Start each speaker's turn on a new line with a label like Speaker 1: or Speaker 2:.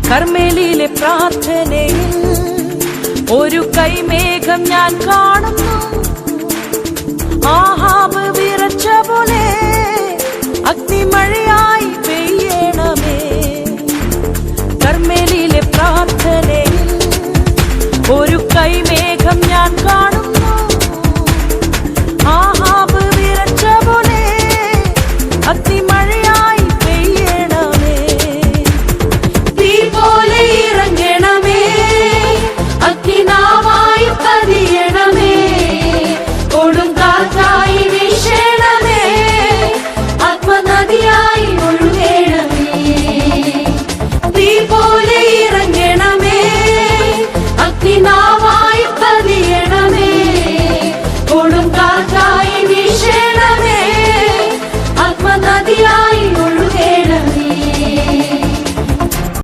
Speaker 1: കർമ്മേലിയിലെ പ്രാർത്ഥനയിൽ ഒരു കൈമേഘം ഞാൻ കാണുന്നു. ആഹാബ് വിറച്ച പോലെ അഗ്നിമഴയായി പെയ്യണമേ. കർമ്മേലിയിലെ പ്രാർത്ഥനയിൽ ഒരു കൈമേഘം